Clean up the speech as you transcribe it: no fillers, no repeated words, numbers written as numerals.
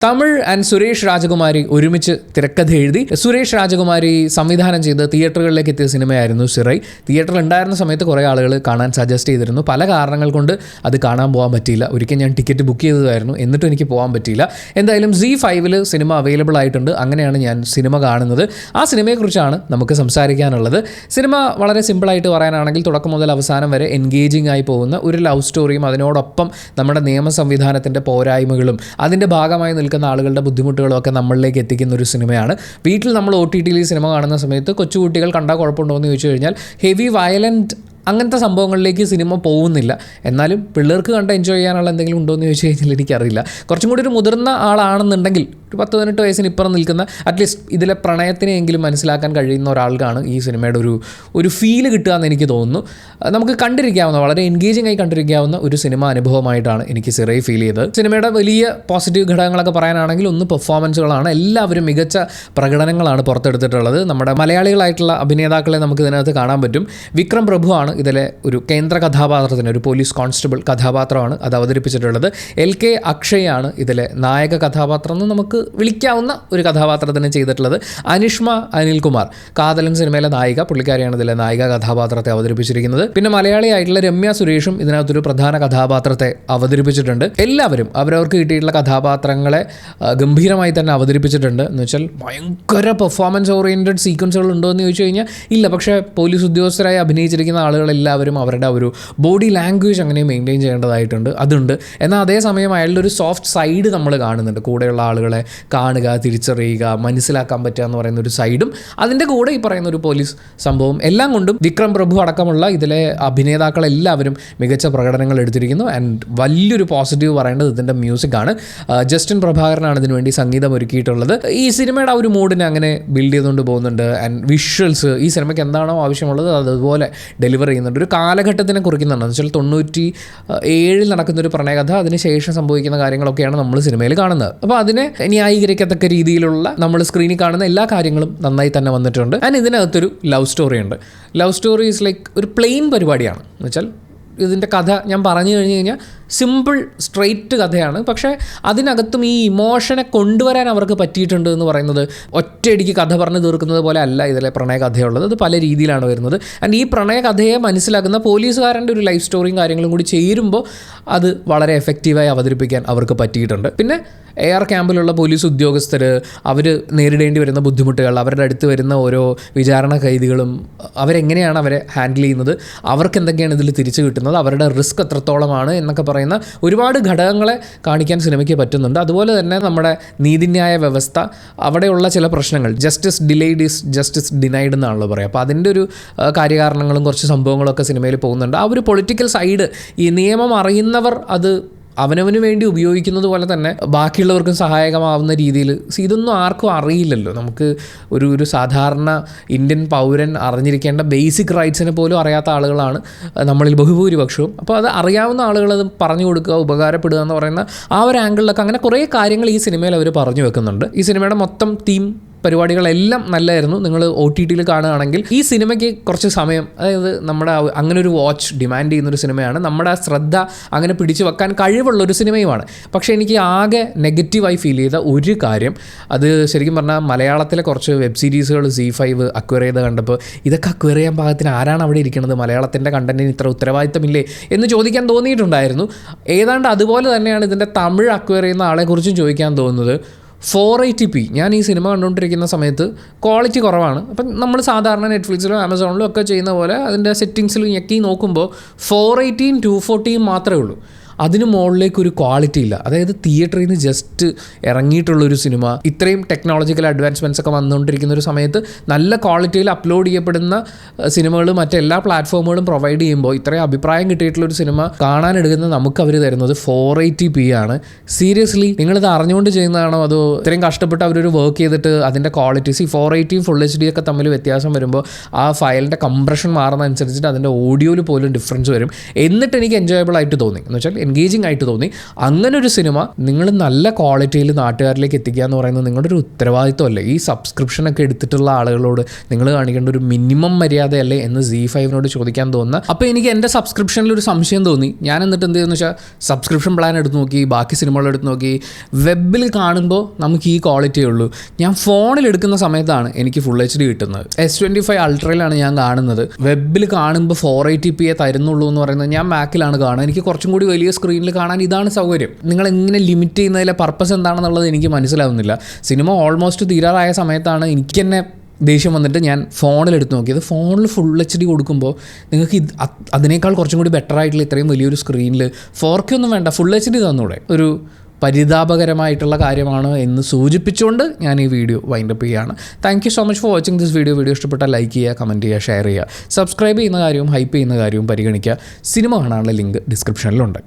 Tamil and Suresh രാജകുമാരി ഒരുമിച്ച് തിരക്കഥ എഴുതി സുരേഷ് രാജകുമാരി സംവിധാനം ചെയ്ത് തിയേറ്ററുകളിലേക്ക് എത്തിയ സിനിമയായിരുന്നു സിറൈ. തിയേറ്ററിൽ ഉണ്ടായിരുന്ന സമയത്ത് കുറേ ആളുകൾ കാണാൻ സജസ്റ്റ് ചെയ്തിരുന്നു. പല കാരണങ്ങൾ കൊണ്ട് അത് കാണാൻ പോകാൻ പറ്റിയില്ല. ഒരിക്കൽ ഞാൻ ടിക്കറ്റ് ബുക്ക് ചെയ്തതായിരുന്നു, എന്നിട്ടും എനിക്ക് പോകാൻ പറ്റിയില്ല. എന്തായാലും ZEE5 സിനിമ അവൈലബിൾ ആയിട്ടുണ്ട്. അങ്ങനെയാണ് ഞാൻ സിനിമ കാണുന്നത്. ആ സിനിമയെക്കുറിച്ചാണ് നമുക്ക് സംസാരിക്കാനുള്ളത്. സിനിമ വളരെ സിമ്പിളായിട്ട് പറയാനാണെങ്കിൽ തുടക്കം മുതൽ അവസാനം വരെ എൻഗേജിംഗ് ആയി പോകുന്ന ഒരു ലവ് സ്റ്റോറിയും അതിനോടൊപ്പം നമ്മുടെ നിയമ സംവിധാനത്തിൻ്റെ പോരായ്മകളും അതിൻ്റെ ഭാഗമായി നിൽക്കുന്ന ആളുകളുടെ ബുദ്ധിമുട്ടുകളും ഒക്കെ നമ്മളിലേക്ക് എത്തിക്കുന്ന ഒരു സിനിമയാണ്. വീട്ടിൽ നമ്മൾ OTTയിൽ ഈ സിനിമ കാണുന്ന സമയത്ത് കൊച്ചുകുട്ടികൾ കണ്ടാൽ കുഴപ്പമുണ്ടോ എന്ന് ചോദിച്ചു കഴിഞ്ഞാൽ ഹെവി വയലൻറ്റ് അങ്ങനത്തെ സംഭവങ്ങളിലേക്ക് സിനിമ പോകുന്നില്ല. എന്നാലും പിള്ളേർക്ക് കണ്ട് എൻജോയ് ചെയ്യാനുള്ള എന്തെങ്കിലും ഉണ്ടോ എന്ന് ചോദിച്ചു കഴിഞ്ഞാൽ എനിക്കറിയില്ല. കുറച്ചും കൂടി ഒരു മുതിർന്ന ആളാണെന്നുണ്ടെങ്കിൽ ഒരു 10-18 വയസ്സിന് ഇപ്പുറം നിൽക്കുന്ന അറ്റ്ലീസ്റ്റ് ഇതിലെ പ്രണയത്തിനെങ്കിലും മനസ്സിലാക്കാൻ കഴിയുന്ന ഒരാൾക്കാണ് ഈ സിനിമയുടെ ഒരു ഫീല് കിട്ടുക എന്ന് എനിക്ക് തോന്നുന്നു. നമുക്ക് കണ്ടിരിക്കാവുന്ന വളരെ എൻഗേജിംഗ് ആയി കണ്ടിരിക്കാവുന്ന ഒരു സിനിമ അനുഭവമായിട്ടാണ് എനിക്ക് സിറൈ ഫീൽ ചെയ്തത്. സിനിമയുടെ വലിയ പോസിറ്റീവ് ഘടകങ്ങളൊക്കെ പറയാനാണെങ്കിൽ ഒന്ന് പെർഫോമൻസുകളാണ്. എല്ലാവരും മികച്ച പ്രകടനങ്ങളാണ് പുറത്തെടുത്തിട്ടുള്ളത്. നമ്മുടെ മലയാളികളായിട്ടുള്ള അഭിനേതാക്കളെ നമുക്ക് ഇതിനകത്ത് കാണാൻ പറ്റും. വിക്രം പ്രഭു ആണ് ഇതിലെ ഒരു കേന്ദ്ര കഥാപാത്രത്തിന്, ഒരു പോലീസ് കോൺസ്റ്റബിൾ കഥാപാത്രമാണ് അത് അവതരിപ്പിച്ചിട്ടുള്ളത്. LK അക്ഷയാണ് ഇതിലെ നായക കഥാപാത്രം എന്ന് നമുക്ക് വിളിക്കാവുന്ന ഒരു കഥാപാത്രത്തിന് ചെയ്തിട്ടുള്ളത്. അനിഷ്മ അനിൽകുമാർ, കാതലൻ സിനിമയിലെ നായിക, പുള്ളിക്കാരിയാണ് ഇതിലെ നായിക കഥാപാത്രത്തെ അവതരിപ്പിച്ചിരിക്കുന്നത്. പിന്നെ മലയാളിയായിട്ടുള്ള രമ്യ സുരേഷും ഇതിനകത്തൊരു പ്രധാന കഥാപാത്രത്തെ അവതരിപ്പിച്ചിട്ടുണ്ട്. എല്ലാവരും അവരവർക്ക് കിട്ടിയിട്ടുള്ള കഥാപാത്രങ്ങളെ ഗംഭീരമായി തന്നെ അവതരിപ്പിച്ചിട്ടുണ്ട്. എന്ന് വെച്ചാൽ ഭയങ്കര പെർഫോമൻസ് ഓറിയൻറ്റഡ് സീക്വൻസുകൾ ഉണ്ടോ എന്ന് ചോദിച്ചു കഴിഞ്ഞാൽ ഇല്ല. പക്ഷേ പോലീസ് ഉദ്യോഗസ്ഥരായി അഭിനയിച്ചിരിക്കുന്ന ആളുകളെല്ലാവരും അവരുടെ ഒരു ബോഡി ലാംഗ്വേജ് അങ്ങനെ മെയിൻറ്റെയിൻ ചെയ്യേണ്ടതായിട്ടുണ്ട്, അതുണ്ട്. എന്നാൽ അതേസമയം അയാളുടെ ഒരു സോഫ്റ്റ് സൈഡ് നമ്മൾ കാണുന്നുണ്ട്. കൂടെയുള്ള ആളുകളെ കാണുക, തിരിച്ചറിയുക, മനസ്സിലാക്കാൻ പറ്റുക എന്ന് പറയുന്ന ഒരു സൈഡും അതിൻ്റെ കൂടെ ഈ പറയുന്ന ഒരു പോലീസ് സംഭവം എല്ലാം കൊണ്ടും വിക്രം പ്രഭു അടക്കമുള്ള ഇതിലെ അഭിനേതാക്കളെല്ലാവരും മികച്ച പ്രകടനങ്ങൾ എടുത്തിരിക്കുന്നു. ആൻഡ് വലിയൊരു പോസിറ്റീവ് പറയേണ്ടത് ഇതിൻ്റെ മ്യൂസിക്കാണ്. ജസ്റ്റിൻ പ്രഭാകരനാണ് ഇതിനു വേണ്ടി സംഗീതം ഒരുക്കിയിട്ടുള്ളത്. ഈ സിനിമയുടെ ആ ഒരു മൂഡിനെ അങ്ങനെ ബിൽഡ് ചെയ്തുകൊണ്ട് പോകുന്നുണ്ട്. ആൻഡ് വിഷ്വൽസ് ഈ സിനിമയ്ക്ക് എന്താണോ ആവശ്യമുള്ളത് അതുപോലെ ഡെലിവർ ചെയ്യുന്നുണ്ട്. ഒരു കാലഘട്ടത്തിനെ കുറിക്കുന്നുണ്ട്. എന്ന് വെച്ചാൽ 97 നടക്കുന്നൊരു പ്രണയകഥ, അതിനുശേഷം സംഭവിക്കുന്ന കാര്യങ്ങളൊക്കെയാണ് നമ്മൾ സിനിമയിൽ കാണുന്നത്. അപ്പോൾ അതിനെ ന്യായീകരിക്കത്തക്ക രീതിയിലുള്ള നമ്മൾ സ്ക്രീനിൽ കാണുന്ന എല്ലാ കാര്യങ്ങളും നന്നായി തന്നെ വന്നിട്ടുണ്ട്. ആൻഡ് ഇതിനകത്തൊരു ലവ് സ്റ്റോറി ഉണ്ട്. ലവ് സ്റ്റോറി ഈസ് ലൈക്ക് ഒരു പ്ലെയിൻ പരിപാടിയാണ്. എന്ന് വെച്ചാൽ ഇതിൻ്റെ കഥ ഞാൻ പറഞ്ഞു കഴിഞ്ഞ് കഴിഞ്ഞാൽ സിമ്പിൾ സ്ട്രെയിറ്റ് കഥയാണ്. പക്ഷേ അതിനകത്തും ഈ ഇമോഷനെ കൊണ്ടുവരാൻ അവർക്ക് പറ്റിയിട്ടുണ്ട് എന്ന് പറയുന്നത് ഒറ്റയടിക്ക് കഥ പറഞ്ഞ് തീർക്കുന്നത് പോലെ അല്ല ഇതിലെ പ്രണയകഥയുള്ളത്. അത് പല രീതിയിലാണ് വരുന്നത്. ആൻഡ് ഈ പ്രണയകഥയെ മനസ്സിലാക്കുന്ന പോലീസുകാരൻ്റെ ഒരു ലൈഫ് സ്റ്റോറിയും കാര്യങ്ങളും കൂടി ചേരുമ്പോൾ അത് വളരെ എഫക്റ്റീവായി അവതരിപ്പിക്കാൻ അവർക്ക് പറ്റിയിട്ടുണ്ട്. പിന്നെ AR ക്യാമ്പിലുള്ള പോലീസ് ഉദ്യോഗസ്ഥർ അവർ നേരിടേണ്ടി വരുന്ന ബുദ്ധിമുട്ടുകൾ, അവരുടെ അടുത്ത് വരുന്ന ഓരോ വിചാരണ കൈദികളും അവരെങ്ങനെയാണ് അവരെ ഹാൻഡിൽ ചെയ്യുന്നത്, അവർക്ക് എന്തൊക്കെയാണ് ഇതിൽ തിരിച്ചു കിട്ടുന്നത്, അവരുടെ റിസ്ക് എത്രത്തോളമാണ് എന്നൊക്കെ പറയുന്ന ഒരുപാട് ഘടകങ്ങളെ കാണിക്കാൻ സിനിമയ്ക്ക് പറ്റുന്നുണ്ട്. അതുപോലെ തന്നെ നമ്മുടെ നീതിന്യായ വ്യവസ്ഥ, അവിടെയുള്ള ചില പ്രശ്നങ്ങൾ, justice delayed is justice denied എന്നാണല്ലോ പറയുക. അപ്പോൾ അതിൻ്റെ ഒരു കാര്യകാരണങ്ങളും കുറച്ച് സംഭവങ്ങളൊക്കെ സിനിമയിൽ പോകുന്നുണ്ട്. ആ ഒരു പൊളിറ്റിക്കൽ സൈഡ് ഈ നിയമം അറിയുന്നവർ അത് അവനവന് വേണ്ടി ഉപയോഗിക്കുന്നത് പോലെ തന്നെ ബാക്കിയുള്ളവർക്കും സഹായകമാവുന്ന രീതിയിൽ. ഇതൊന്നും ആർക്കും അറിയില്ലല്ലോ. നമുക്ക് ഒരു സാധാരണ ഇന്ത്യൻ പൗരൻ അറിഞ്ഞിരിക്കേണ്ട ബേസിക് റൈറ്റ്സിനെ പോലും അറിയാത്ത ആളുകളാണ് നമ്മളിൽ ബഹുഭൂരിപക്ഷവും. അപ്പോൾ അത് അറിയാവുന്ന ആളുകളത് പറഞ്ഞു കൊടുക്കുക, ഉപകാരപ്പെടുക എന്ന് പറയുന്ന ആ ഒരു ആംഗിളിലൊക്കെ അങ്ങനെ കുറേ കാര്യങ്ങൾ ഈ സിനിമയിൽ അവർ പറഞ്ഞു വെക്കുന്നുണ്ട്. ഈ സിനിമയുടെ മൊത്തം തീം പരിപാടികളെല്ലാം നല്ലതായിരുന്നു. നിങ്ങൾ OTTയിൽ കാണുകയാണെങ്കിൽ ഈ സിനിമയ്ക്ക് കുറച്ച് സമയം, അതായത് നമ്മുടെ അങ്ങനെ ഒരു വാച്ച് ഡിമാൻഡ് ചെയ്യുന്നൊരു സിനിമയാണ്. നമ്മുടെ ശ്രദ്ധ അങ്ങനെ പിടിച്ചു വെക്കാൻ കഴിവുള്ളൊരു സിനിമയുമാണ്. പക്ഷേ എനിക്ക് ആകെ നെഗറ്റീവായി ഫീൽ ചെയ്ത ഒരു കാര്യം, അത് ശരിക്കും പറഞ്ഞാൽ മലയാളത്തിലെ കുറച്ച് വെബ് സീരീസുകൾ ZEE5 അക്വയർ ചെയ്ത് കണ്ടപ്പോൾ ഇതൊക്കെ അക്വയർ ചെയ്യാൻ പാകത്തിന് ആരാണ് അവിടെ ഇരിക്കുന്നത്, മലയാളത്തിൻ്റെ കണ്ടൻറ്റിന് ഇത്ര ഉത്തരവാദിത്തമില്ലേ എന്ന് ചോദിക്കാൻ തോന്നിയിട്ടുണ്ടായിരുന്നു. ഏതാണ്ട് അതുപോലെ തന്നെയാണ് ഇതിൻ്റെ തമിഴ് അക്വയർ ചെയ്യുന്ന ആളെക്കുറിച്ചും ചോദിക്കാൻ തോന്നുന്നത്. 480p ഞാൻ ഈ സിനിമ കണ്ടുകൊണ്ടിരിക്കുന്ന സമയത്ത് ക്വാളിറ്റി കുറവാണ്. അപ്പം നമ്മൾ സാധാരണ നെറ്റ്ഫ്ലിക്സിലും ആമസോണിലും ഒക്കെ ചെയ്യുന്ന പോലെ അതിൻ്റെ സെറ്റിങ്സിൽ ഞെക്കി നോക്കുമ്പോൾ 480 240 മാത്രമേ ഉള്ളൂ. അതിന് മുകളിലേക്കൊരു ക്വാളിറ്റി ഇല്ല. അതായത് തിയേറ്ററിൽ നിന്ന് ജസ്റ്റ് ഇറങ്ങിയിട്ടുള്ളൊരു സിനിമ, ഇത്രയും ടെക്നോളജിക്കൽ അഡ്വാൻസ്മെൻറ്റ്സ് ഒക്കെ വന്നുകൊണ്ടിരിക്കുന്ന ഒരു സമയത്ത് നല്ല ക്വാളിറ്റിയിൽ അപ്ലോഡ് ചെയ്യപ്പെടുന്ന സിനിമകൾ മറ്റെല്ലാ പ്ലാറ്റ്ഫോമുകളും പ്രൊവൈഡ് ചെയ്യുമ്പോൾ ഇത്രയും അഭിപ്രായം കിട്ടിയിട്ടുള്ളൊരു സിനിമ കാണാനെടുക്കുന്ന നമുക്ക് അവർ തരുന്നത് 480p ആണ്. സീരിയസ്ലി നിങ്ങളിത് അറിഞ്ഞുകൊണ്ട് ചെയ്യുന്നതാണോ അതോ ഇത്രയും കഷ്ടപ്പെട്ട് അവരൊരു വർക്ക് ചെയ്തിട്ട് അതിൻ്റെ ക്വാളിറ്റി 480 ഫുൾ HD ഒക്കെ തമ്മിൽ വ്യത്യാസം വരുമ്പോൾ ആ ഫയലിൻ്റെ കംപ്രഷൻ മാറുന്ന അനുസരിച്ചിട്ട് അതിൻ്റെ ഓഡിയോയിൽ പോലും ഡിഫറൻസ് വരും. എന്നിട്ട് എനിക്ക് എൻജോയബിൾ ആയിട്ട് തോന്നി. എന്ന് വെച്ചാൽ എൻഗേജിങ് ആയിട്ട് തോന്നി. അങ്ങനെ ഒരു സിനിമ നിങ്ങൾ നല്ല ക്വാളിറ്റിയിൽ നാട്ടുകാരിലേക്ക് എത്തിക്കുക എന്ന് പറയുന്നത് നിങ്ങളുടെ ഒരു ഉത്തരവാദിത്വമല്ലേ? ഈ സബ്സ്ക്രിപ്ഷനൊക്കെ എടുത്തിട്ടുള്ള ആളുകളോട് നിങ്ങൾ കാണിക്കേണ്ട ഒരു മിനിമം മര്യാദയല്ലേ എന്ന് ZEE5 ചോദിക്കാൻ തോന്നുന്നത്. അപ്പോൾ എനിക്ക് എൻ്റെ സബ്സ്ക്രിപ്ഷനിൽ ഒരു സംശയം തോന്നി. ഞാൻ എന്നിട്ട് എന്ത് ചെയ്യുന്നു വെച്ചാൽ സബ്സ്ക്രിപ്ഷൻ പ്ലാൻ എടുത്ത് നോക്കി, ബാക്കി സിനിമകൾ എടുത്ത് നോക്കി. വെബിൽ കാണുമ്പോൾ നമുക്ക് ഈ ക്വാളിറ്റിയേ ഉള്ളൂ. ഞാൻ ഫോണിൽ എടുക്കുന്ന സമയത്താണ് എനിക്ക് ഫുൾ HD കിട്ടുന്നത്. S25 അൾട്രയിലാണ് ഞാൻ കാണുന്നത്. വെബിൽ കാണുമ്പോൾ 480p തരുന്നുള്ളൂ എന്ന് പറയുന്നത് ഞാൻ മാക്കിലാണ് കാണുന്നത്. എനിക്ക് കുറച്ചും കൂടി വലിയ സ്ക്രീനിൽ കാണാൻ ഇതാണ് സൗകര്യം. നിങ്ങൾ എങ്ങനെ ലിമിറ്റ് ചെയ്യുന്നതിലെ പർപ്പസ് എന്താണെന്നുള്ളത് എനിക്ക് മനസ്സിലാവുന്നില്ല. സിനിമ ഓൾമോസ്റ്റ് തീരാറായ സമയത്താണ് എനിക്ക് തന്നെ ദേഷ്യം വന്നിട്ട് ഞാൻ ഫോണിലെടുത്ത് നോക്കിയത്. ഫോണിൽ ഫുൾ HD കൊടുക്കുമ്പോൾ നിങ്ങൾക്ക് അതിനേക്കാൾ കുറച്ചും കൂടി ബെറ്റർ ആയിട്ടുള്ള ഇത്രയും വലിയൊരു സ്ക്രീനിൽ 4K ഒന്നും വേണ്ട, ഫുൾ HD തന്നൂടെ? ഒരു പരിതാപകരമായിട്ടുള്ള കാര്യമാണ് എന്ന് സൂചിപ്പിച്ചുകൊണ്ട് ഞാൻ ഈ വീഡിയോ വൈൻഡപ്പ് ചെയ്യുകയാണ്. Thank you so much for watching this video. Video ഇഷ്ടപ്പെട്ടാൽ ലൈക്ക് ചെയ്യുക, കമൻറ്റ് ചെയ്യുക, ഷെയർ ചെയ്യുക. സബ്സ്ക്രൈബ് ചെയ്യുന്ന കാര്യവും ഹൈപ്പ് ചെയ്യുന്ന കാര്യവും പരിഗണിക്കുക. സിനിമ കാണാനുള്ള ലിങ്ക് ഡിസ്ക്രിപ്ഷനിലുണ്ട്.